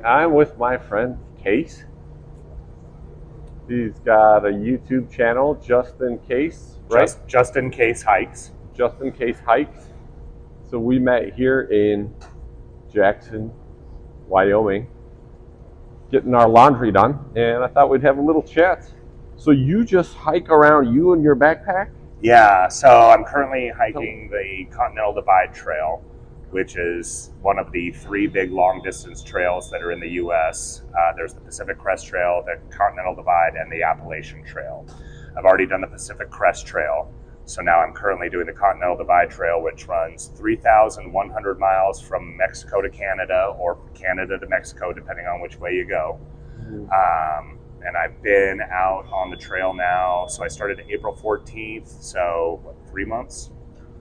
I'm with my friend Case. He's got a YouTube channel, Just in Case, right? Just in case hikes. Just in Case Hikes. So we met here in Jackson, Wyoming, getting our laundry done, and I thought we'd have a little chat. So you just hike around, you and your backpack? Yeah, so I'm currently hiking the Continental Divide Trail, which is one of the three big long distance trails that are in the U.S. There's the Pacific Crest Trail, the Continental Divide, and the Appalachian Trail. I've already done the Pacific Crest Trail, so now I'm currently doing the Continental Divide Trail, which runs 3,100 miles from Mexico to Canada, or Canada to Mexico, depending on which way you go. And I've been out on the trail now. So I started April 14th. So 3 months,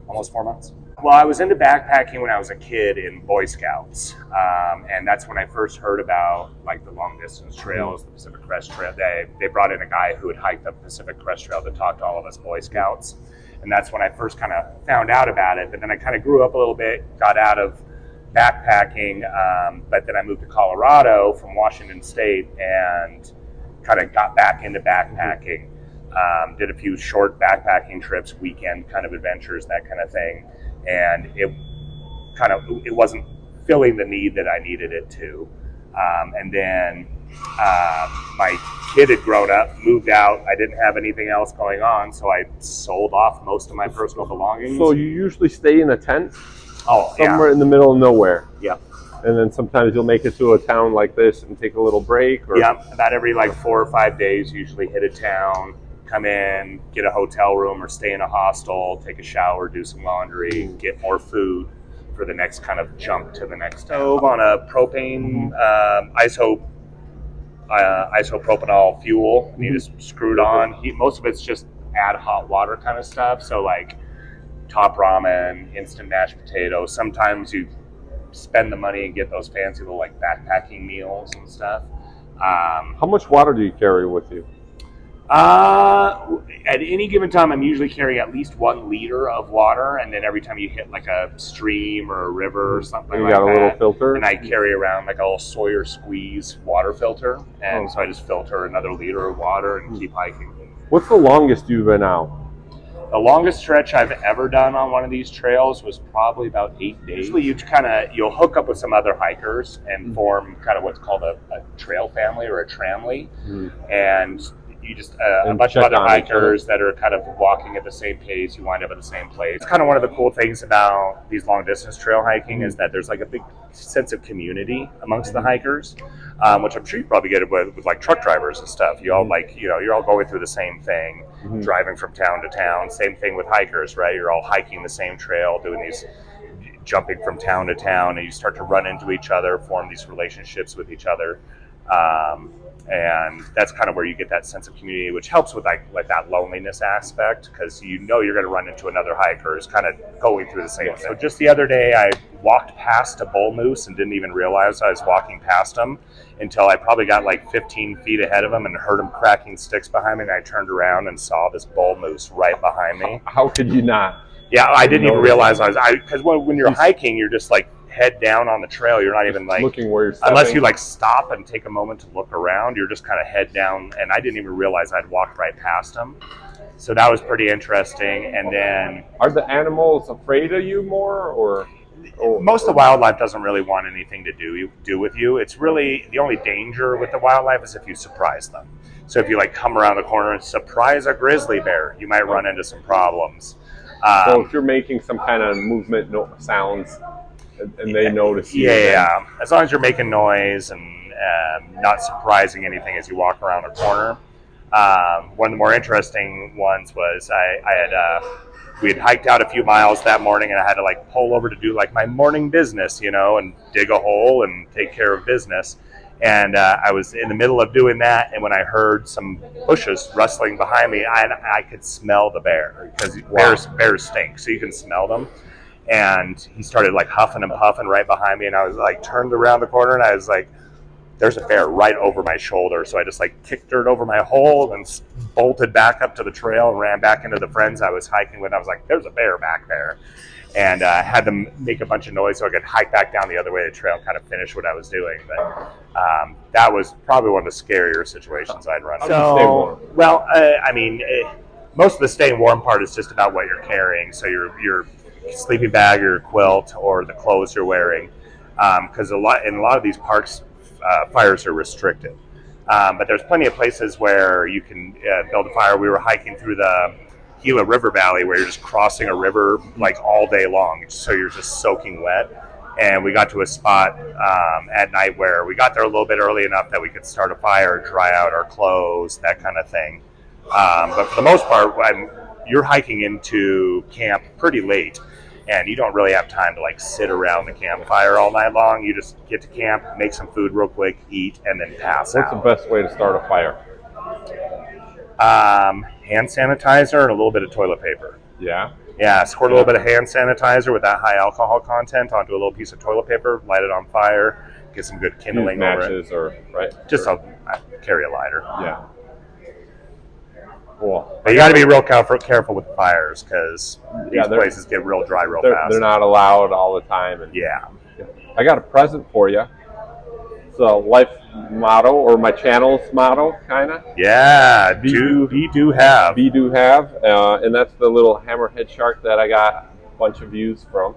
almost 4 months. Well, I was into backpacking when I was a kid in Boy Scouts. And that's when I first heard about like the long distance trails, the Pacific Crest Trail. They brought in a guy who had hiked the Pacific Crest Trail to talk to all of us Boy Scouts. And that's when I first kind of found out about it. But then I kind of grew up a little bit, got out of backpacking. But then I moved to Colorado from Washington State and kind of got back into backpacking, did a few short backpacking trips, weekend kind of adventures, that kind of thing. And it wasn't filling the need that I needed it to. And then my kid had grown up, moved out. I didn't have anything else going on, so I sold off most of my personal belongings. So you usually stay in a tent? Oh, somewhere in the middle of nowhere? Yeah. And then sometimes you'll make it to a town like this and take a little break? Or? Yeah, about every 4 or 5 days, usually hit a town, come in, get a hotel room or stay in a hostel, take a shower, do some laundry, get more food for the next kind of jump to the next stove on a propane isopropanol fuel. And you just screw it on. Most of it's just add hot water kind of stuff. So like top ramen, instant mashed potatoes. Sometimes you spend the money and get those fancy little like backpacking meals and stuff. How much water do you carry with you? At any given time, I'm usually carrying at least 1 liter of water, and then every time you hit like a stream or a river or something you like got a that, little filter, and I carry around like a little Sawyer Squeeze water filter, and so I just filter another liter of water and keep hiking. What's the longest you've been out? The longest stretch I've ever done on one of these trails was probably about 8 days. Usually you'll hook up with some other hikers and form kind of what's called a trail family or a tramley. And you just, a bunch of other hikers that are kind of walking at the same pace, you wind up at the same place. It's kind of one of the cool things about these long distance trail hiking is that there's like a big sense of community amongst the hikers, which I'm sure you probably get it with like truck drivers and stuff. You all you're all going through the same thing, driving from town to town. Same thing with hikers, right? You're all hiking the same trail, doing these jumping from town to town, and you start to run into each other, form these relationships with each other. And that's kind of where you get that sense of community, which helps with like that loneliness aspect, because you know you're going to run into another hiker who's kind of going through the same thing. So just the other day, I walked past a bull moose and didn't even realize I was walking past him until I probably got like 15 feet ahead of him and heard him cracking sticks behind me, and I turned around and saw this bull moose right behind me. How could you not? Yeah, I didn't even realize because when you're hiking, you're just like head down on the trail. You're not even like looking where you're stepping. Unless you like stop and take a moment to look around, you're just kind of head down, and I didn't even realize I'd walked right past him. So that was pretty interesting. And then are the animals afraid of you more, or most of the wildlife doesn't really want anything to do with you. It's really the only danger with the wildlife is if you surprise them. So if you like come around the corner and surprise a grizzly bear, you might run into some problems. So if you're making some kind of movement, sounds, and they notice you. Yeah. As long as you're making noise and not surprising anything as you walk around a corner. One of the more interesting ones was we had hiked out a few miles that morning, and I had to like pull over to do like my morning business, and dig a hole and take care of business. And I was in the middle of doing that, and when I heard some bushes rustling behind me, I could smell the bear, because bears stink, so you can smell them. And he started like huffing and puffing right behind me, and I was like turned around the corner, and I was like, there's a bear right over my shoulder. So I just like kicked dirt over my hole and bolted back up to the trail and ran back into the friends I was hiking with. I was like, there's a bear back there. and had to make a bunch of noise so I could hike back down the other way of the trail and kind of finish what I was doing. But that was probably one of the scarier situations I'd run. So, well, I mean, most of the staying warm part is just about what you're carrying. So your sleeping bag, your quilt, or the clothes you're wearing, because in a lot of these parks, fires are restricted. But there's plenty of places where you can build a fire. We were hiking through the Gila River Valley where you're just crossing a river like all day long, so you're just soaking wet. And we got to a spot at night where we got there a little bit early enough that we could start a fire, dry out our clothes, that kind of thing. But for the most part, when you're hiking into camp pretty late, and you don't really have time to like sit around the campfire all night long. You just get to camp, make some food real quick, eat, and then pass out. What's the best way to start a fire? Hand sanitizer and a little bit of toilet paper. Yeah? Yeah, squirt a little bit of hand sanitizer with that high alcohol content onto a little piece of toilet paper, light it on fire, get some good kindling matches over it. or, right? Just carry a lighter. Yeah. Cool. But you got to be real careful with fires because these places get real dry real fast. They're not allowed all the time. And, yeah. I got a present for you. It's a life motto, or my channel's motto, kind of. Yeah, be do have. Be do have. And that's the little hammerhead shark that I got a bunch of views from.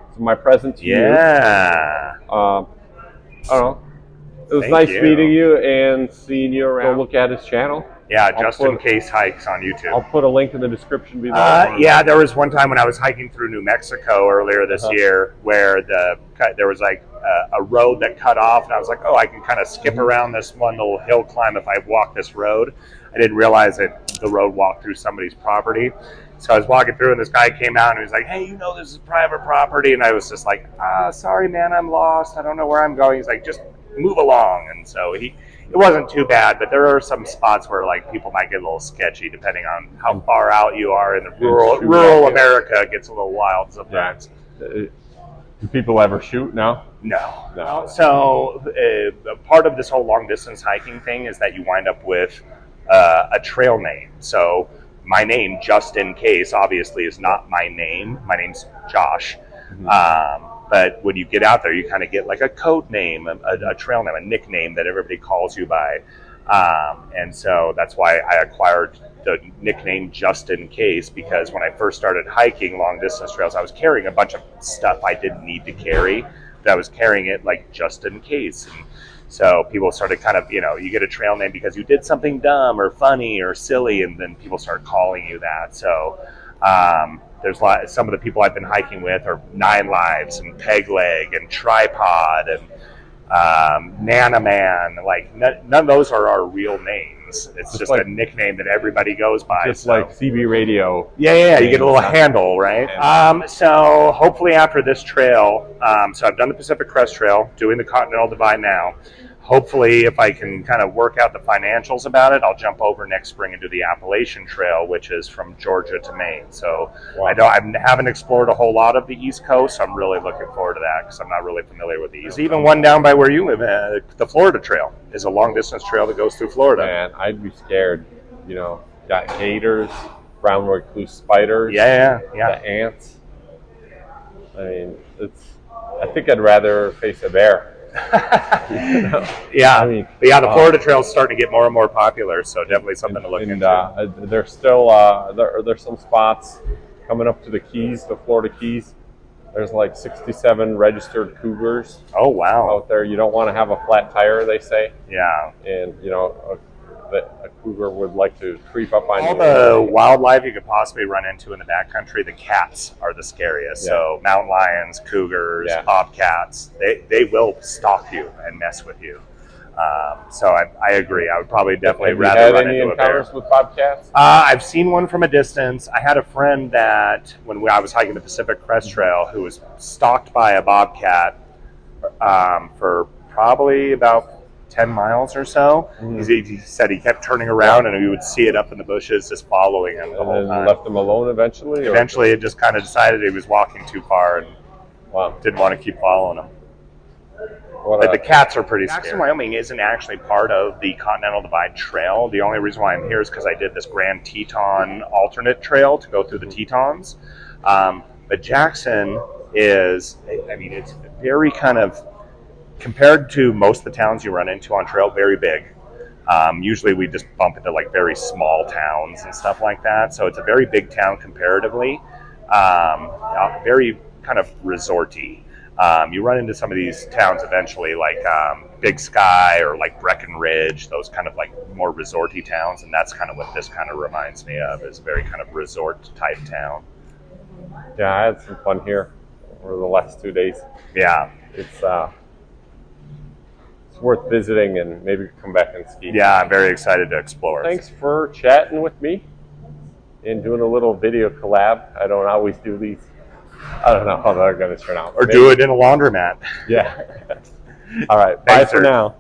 It's my present to you. Yeah. I don't know. It was nice meeting you and seeing you around. Go look at his channel. Yeah, Justin Case Hikes on YouTube. I'll put a link in the description below. Yeah, there was one time when I was hiking through New Mexico earlier this year where there was like a road that cut off, and I was like, oh, I can kind of skip around this one little hill climb if I walk this road. I didn't realize that the road walked through somebody's property. So I was walking through, and this guy came out, and he was like, hey, this is private property. And I was just like, sorry, man, I'm lost. I don't know where I'm going. He's like, just move along. And so it wasn't too bad, but there are some spots where like people might get a little sketchy depending on how far out you are in the rural America. It gets a little wild sometimes. Yeah. Do people ever shoot? No. So part of this whole long distance hiking thing is that you wind up with a trail name. So my name, just in case, obviously is not my name. My name's Josh. Mm-hmm. But when you get out there, you kind of get like a code name, a trail name, a nickname that everybody calls you by. And so that's why I acquired the nickname Just In Case, because when I first started hiking long distance trails, I was carrying a bunch of stuff I didn't need to carry, but I was carrying it like just in case. And so people started kind of, you get a trail name because you did something dumb or funny or silly, and then people start calling you that. So, some of the people I've been hiking with are 9 Lives and Peg Leg and Tripod and Nana Man. Like none of those are our real names. It's just like a nickname that everybody goes by. Just like CB Radio. Yeah. You get a little handle, right? So hopefully after this trail, so I've done the Pacific Crest Trail, doing the Continental Divide now. Hopefully, if I can kind of work out the financials about it, I'll jump over next spring and do the Appalachian Trail, which is from Georgia to Maine. So I haven't explored a whole lot of the East Coast, so I'm really looking forward to that because I'm not really familiar with the East. There's even one down by where you live, the Florida Trail is a long-distance trail that goes through Florida. Man, I'd be scared. Got gators, brown recluse spiders, yeah, the ants. I mean, I think I'd rather face a bear. Yeah, the Florida Trail is starting to get more and more popular, so definitely something to look into. There's still there's some spots coming up to the Keys, the Florida Keys. There's like 67 registered cougars. Oh wow! Out there, you don't want to have a flat tire, they say. Yeah, and a cougar would like to creep up on you. All the wildlife you could possibly run into in the backcountry, the cats are the scariest. Yeah. So mountain lions, cougars, bobcats, they will stalk you and mess with you. So I agree. I would probably definitely rather run into a bear. Have you had any encounters with bobcats? I've seen one from a distance. I had a friend that when I was hiking the Pacific Crest Trail who was stalked by a bobcat for probably about 10 miles or so. Mm-hmm. He said he kept turning around and we would see it up in the bushes just following him the whole time. Left him alone eventually? Eventually it just kind of decided he was walking too far and didn't want to keep following him. But the cats are pretty scary. Jackson, Wyoming isn't actually part of the Continental Divide Trail. The only reason why I'm here is because I did this Grand Teton alternate trail to go through the Tetons. But But Jackson is, I mean, it's very kind of, compared to most of the towns you run into on trail, very big. Usually we just bump into like very small towns and stuff like that. So it's a very big town comparatively, very kind of resorty. You run into some of these towns eventually, like Big Sky or like Breckenridge, those kind of like more resorty towns, and that's kind of what this kind of reminds me of, is a very kind of resort type town. Yeah, I had some fun here over the last 2 days. Yeah. It's worth visiting, and maybe come back and ski. Yeah, I'm very excited to explore. Thanks for chatting with me and doing a little video collab. I don't always do these. I don't know how they're going to turn out. Or maybe do it in a laundromat. Yeah. All right. Thanks, Bye for Serge. now.